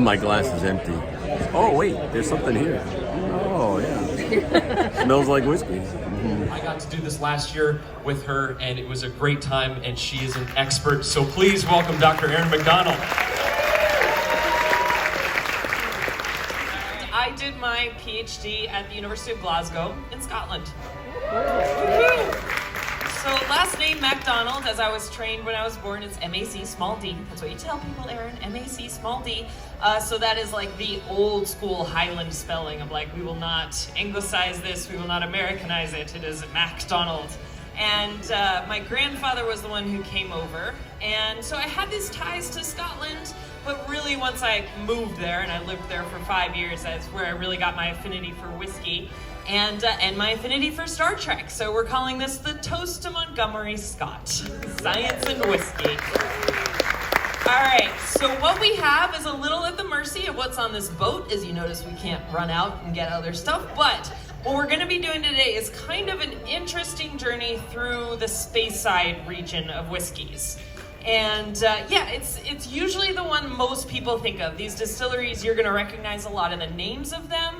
My glass is empty. Oh, wait, there's something here. Oh, yeah. Smells like whiskey. I got to do this last year with her, and it was a great time, and she is an expert. So please welcome Dr. Aaron Mcdonald. I did my PhD at the University of Glasgow in Scotland. So last name Macdonald, as I was trained when I was born, it's M-A-C small d. That's what you tell people, Erin, M-A-C small d. So that is like the old school Highland spelling of like, we will not anglicize this, we will not Americanize it. It is Macdonald. And my grandfather was the one who came over. And so I had these ties to Scotland, but really once I moved there, and I lived there for 5 years, that's where I really got my affinity for whiskey. And my affinity for Star Trek. So we're calling this the Toast to Montgomery Scott. Science and whiskey. All right, so what we have is a little at the mercy of what's on this boat. As you notice, we can't run out and get other stuff, but what we're gonna be doing today is kind of an interesting journey through the Speyside region of whiskeys. And yeah, it's usually the one most people think of. These distilleries, you're gonna recognize a lot of the names of them,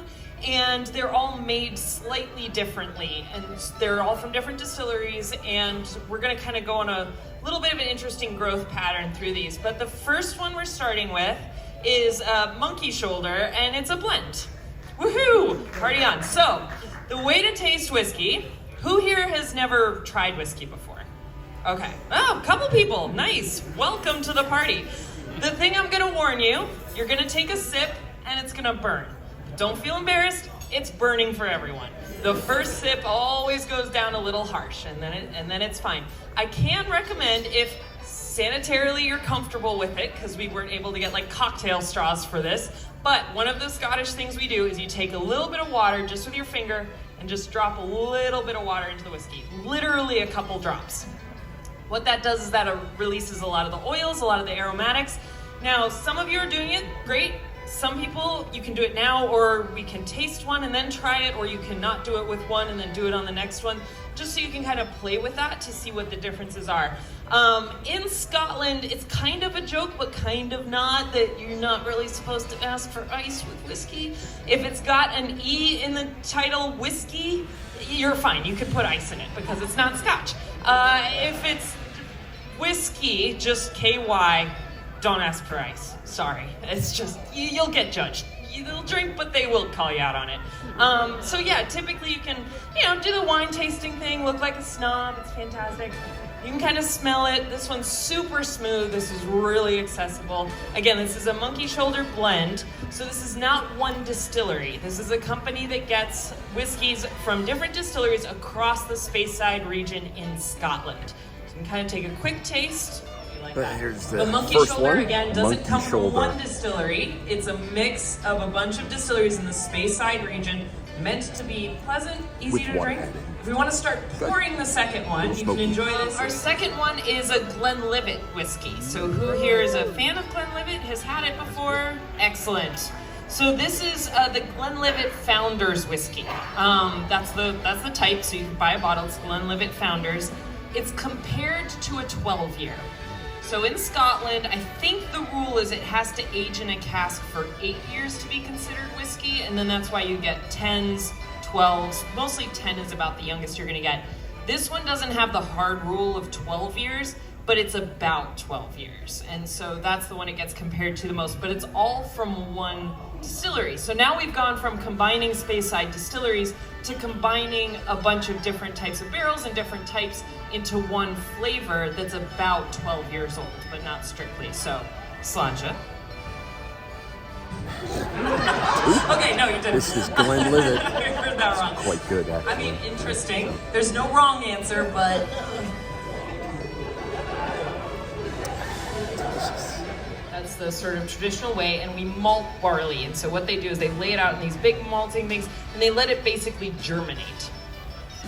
and they're all made slightly differently, and they're all from different distilleries, and we're gonna kind of go on a little bit of an interesting growth pattern through these. But the first one we're starting with is Monkey Shoulder, and it's a blend. Woohoo! Party on. So, the way to taste whiskey, who here has never tried whiskey before? Okay. Oh, a couple people. Nice. Welcome to the party. The thing I'm gonna warn you, you're gonna take a sip, and it's gonna burn. Don't feel embarrassed, it's burning for everyone. The first sip always goes down a little harsh, and then it's fine. I can recommend, if sanitarily you're comfortable with it, because we weren't able to get like cocktail straws for this, but one of the Scottish things we do is you take a little bit of water just with your finger and just drop a little bit of water into the whiskey. Literally a couple drops. What that does is that it releases a lot of the oils, a lot of the aromatics. Now, some of you are doing it, great. Some people, you can do it now, or we can taste one and then try it, or you can not do it with one and then do it on the next one, just so you can kind of play with that to see what the differences are. In Scotland, it's kind of a joke, but kind of not, that you're not really supposed to ask for ice with whiskey. If it's got an E in the title, whiskey, you're fine. You can put ice in it because it's not Scotch. If it's whiskey, just KY, don't ask for ice. Sorry. It's just, you'll get judged. You'll drink, but they will call you out on it. So yeah, typically you can, do the wine tasting thing, look like a snob. It's fantastic. You can kind of smell it. This one's super smooth. This is really accessible. Again, this is a Monkey Shoulder blend. So this is not one distillery. This is a company that gets whiskeys from different distilleries across the Speyside region in Scotland. So you can kind of take a quick taste. Here's The Monkey Shoulder, again, doesn't come from one distillery. It's a mix of a bunch of distilleries in the Speyside region, meant to be pleasant, easy to drink. If we want to start pouring the second one, you can enjoy this. Our second one is a Glenlivet whiskey. So who here is a fan of Glenlivet, has had it before? Excellent. So this is the Glenlivet Founders whiskey. That's the type, so you can buy a bottle. It's Glenlivet Founders. It's compared to a 12-year. So in Scotland, I think the rule is it has to age in a cask for 8 years to be considered whiskey, and then that's why you get 10s, 12s. Mostly 10 is about the youngest you're gonna get. This one doesn't have the hard rule of 12 years, but it's about 12 years. And so that's the one it gets compared to the most, but it's all from one distillery. So now we've gone from combining Speyside distilleries to combining a bunch of different types of barrels and different types into one flavor that's about 12 years old, but not strictly. So, Sláinte. Okay, no, you didn't. This is Glenlivet. I heard that wrong. Quite good, actually. I mean, interesting. There's no wrong answer, but... That's the sort of traditional way, and we malt barley. And so what they do is they lay it out in these big malting things, and they let it basically germinate.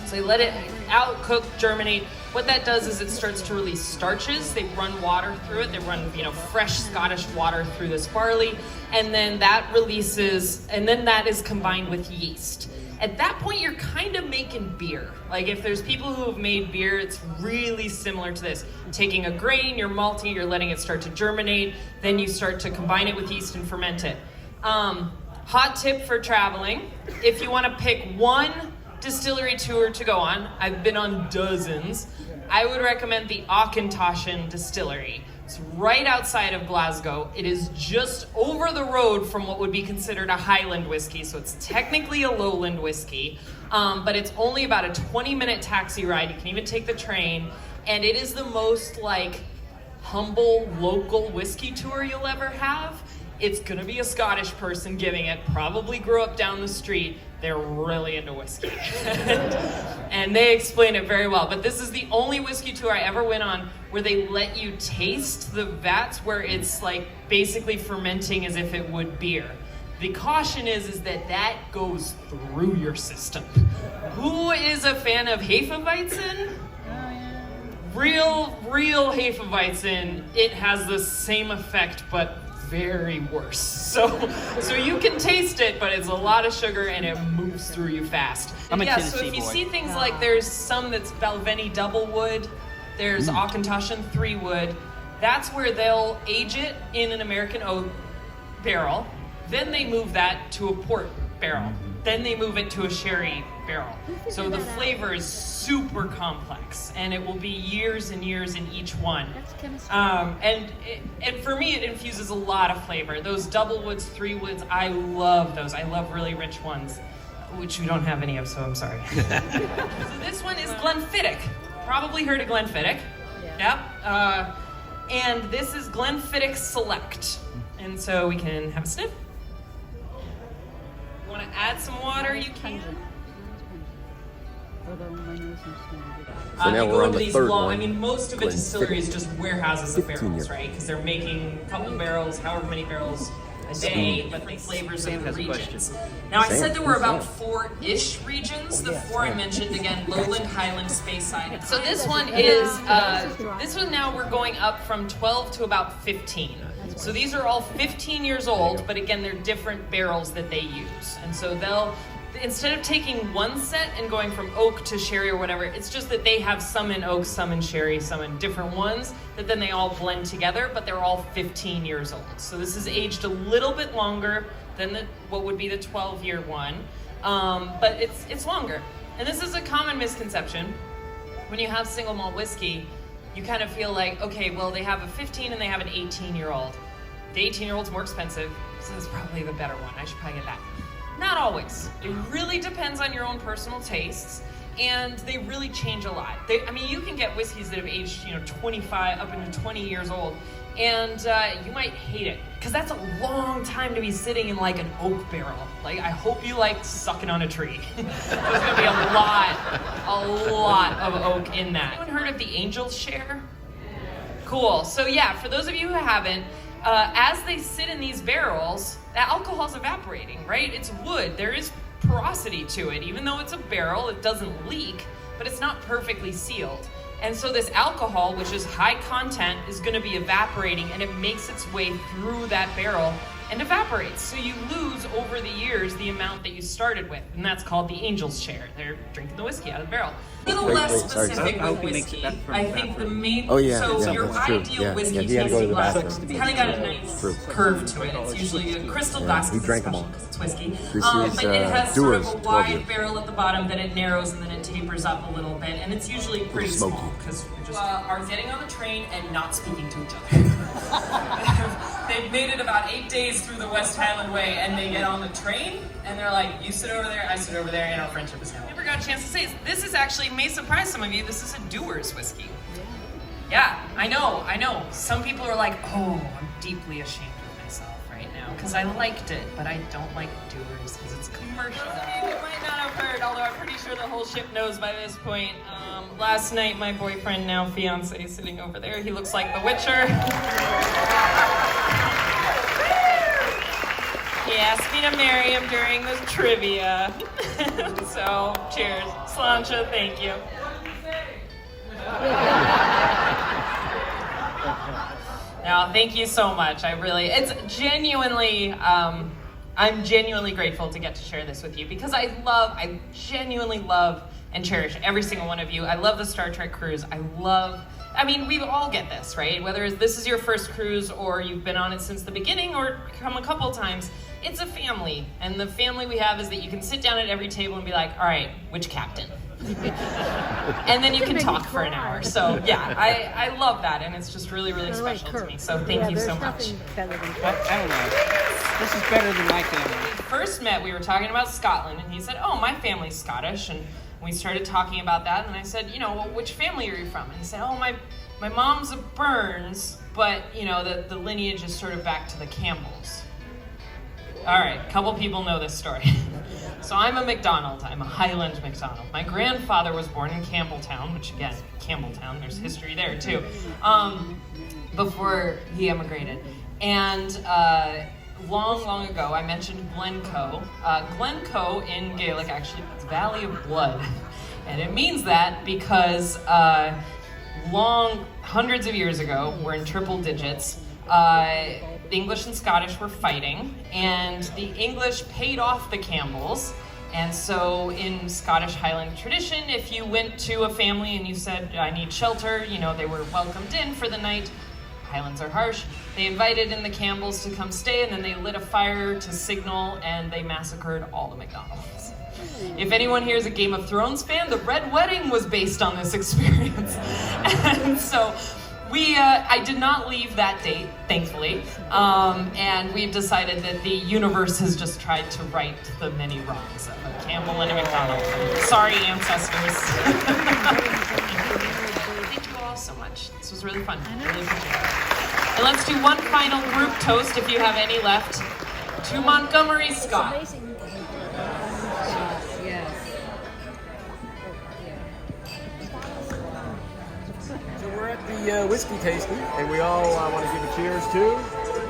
So they let it out, cook, germinate. What that does is it starts to release starches. They run water through it. They run, fresh Scottish water through this barley, and then that releases, and then that is combined with yeast. At that point, you're kind of making making beer. Like if there's people who have made beer, it's really similar to this. Taking a grain, you're malting, you're letting it start to germinate, then you start to combine it with yeast and ferment it. Hot tip for traveling, if you want to pick one distillery tour to go on, I've been on dozens, I would recommend the Akintoshan Distillery. It's right outside of Glasgow. It is just over the road from what would be considered a Highland whiskey, so it's technically a lowland whiskey, but it's only about a 20-minute taxi ride. You can even take the train, and it is the most like humble local whiskey tour you'll ever have. It's gonna be a Scottish person giving it, probably grew up down the street. They're really into whiskey. And they explain it very well. But this is the only whiskey tour I ever went on where they let you taste the vats where it's like basically fermenting as if it would beer. The caution is that that goes through your system. Who is a fan of Hefeweizen? Real Hefeweizen, it has the same effect, but very worse. So you can taste it, but it's a lot of sugar and it moves through you fast. I'm a Tennessee so if you boy. see things like there's some that's Balvenie double wood, there's Akintoshan 3 wood, that's where they'll age it in an American oak barrel, then they move that to a port barrel, then they move it to a sherry barrel. So the flavor is super complex, and it will be years and years in each one. And for me, it infuses a lot of flavor. Those double woods, 3 woods, I love those. I love really rich ones, which we don't have any of, so I'm sorry. So this one is Glenfiddich. Probably heard of Glenfiddich. Yep. And this is Glenfiddich Select. And so we can have a sniff. You want to add some water, you can. So now they we're go on over the these third long, one. I mean, most of a distillery is just warehouses of 15 barrels, years. right? Because they're making a couple barrels, however many barrels a day, but the flavors of the regions. Now, I said there were about 4-ish regions. The 4 I mentioned, again, lowland, highland, Speyside. So this one is, this one now we're going up from 12 to about 15. So these are all 15 years old, but again, they're different barrels that they use. And so they'll, instead of taking one set and going from oak to sherry or whatever, it's just that they have some in oak, some in sherry, some in different ones, that then they all blend together, but they're all 15 years old. So this is aged a little bit longer than what would be the 12-year one, but it's longer. And this is a common misconception. When you have single malt whiskey, you kind of feel like, okay, well, they have a 15 and they have an 18-year-old. The 18-year-old's more expensive, so it's probably the better one. I should probably get that. Not always. It really depends on your own personal tastes, and they really change a lot. I mean, you can get whiskeys that have aged, 25 up into 20 years old, and you might hate it, because that's a long time to be sitting in like an oak barrel. Like, I hope you like sucking on a tree. There's gonna be a lot of oak in that. Anyone heard of the Angel's Share? Cool. So yeah, for those of you who haven't, as they sit in these barrels, the alcohol's evaporating, right? It's wood. There is porosity to it. Even though it's a barrel, it doesn't leak, but it's not perfectly sealed. And so this alcohol, which is high content, is going to be evaporating, and it makes its way through that barrel and evaporates. So you lose over the years the amount that you started with, and that's called the Angel's Share. They're drinking the whiskey out of the barrel. A little less specific with whiskey. I think the main, so your ideal whiskey tasting glass kind of got a nice curve to it. It's usually a crystal glass because it's whiskey. But it has sort of a wide barrel at the bottom, then it narrows, and then it tapers up a little bit, and it's usually pretty small because we just are getting on the train and not speaking to each other. They've made it about 8 days through the West Highland Way, and they get on the train, and they're like, you sit over there, I sit over there, and our friendship is now. Never got a chance to say this is actually, may surprise some of you, this is a Dewar's whiskey. Yeah, I know. Some people are like, oh, I'm deeply ashamed of myself right now, because I liked it, but I don't like Dewar's, because it's commercial. You might not have heard, although I'm pretty sure the whole ship knows by this point. Last night, my boyfriend, now fiance, sitting over there, he looks like the Witcher. He asked me to marry him during the trivia. So, cheers. Sláinte, thank you. No, thank you so much. It's genuinely, I'm genuinely grateful to get to share this with you because I genuinely love and cherish every single one of you. I love the Star Trek cruise. I mean, we all get this, right? Whether this is your first cruise or you've been on it since the beginning or come a couple times, it's a family. And the family we have is that you can sit down at every table and be like, all right, which captain? And then you can talk for an hour. So yeah, I love that, and it's just really, really special to me. So thank you so much. I don't know. This is better than my family. When we first met, we were talking about Scotland, and he said, oh, my family's Scottish, and we started talking about that, and I said, you know, well, which family are you from? And he said, oh, my mom's a Burns, but, you know, the lineage is sort of back to the Campbells. All right, a couple people know this story. So I'm a Macdonald. I'm a Highland Macdonald. My grandfather was born in Campbelltown, which again, Campbelltown, there's history there too, before he emigrated. And long ago, I mentioned Glencoe. Glencoe in Gaelic actually means Valley of Blood. And it means that because hundreds of years ago, we're in triple digits, the English and Scottish were fighting, and the English paid off the Campbells. And so in Scottish Highland tradition, if you went to a family and you said, I need shelter, you know, they were welcomed in for the night. Highlands are harsh. They invited in the Campbells to come stay, and then they lit a fire to signal, and they massacred all the Macdonalds. If anyone here is a Game of Thrones fan, the Red Wedding was based on this experience. And so I did not leave that date, thankfully, and we've decided that the universe has just tried to right the many wrongs of a Campbell and a Macdonald. Sorry, ancestors. Thank you all so much. This was really fun. I really appreciate it. And let's do one final group toast, if you have any left, to Montgomery Scott. We're at the whiskey tasting, and we all want to give a cheers to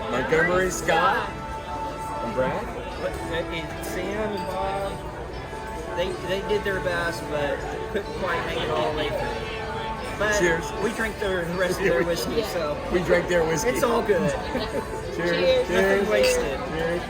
Montgomery Scott and Brad. And Sam and Bob, they did their best, but couldn't quite make it all the way through. But cheers. We drank the rest of their whiskey, so we drank their whiskey. It's all good. Cheers. Nothing wasted. Cheers.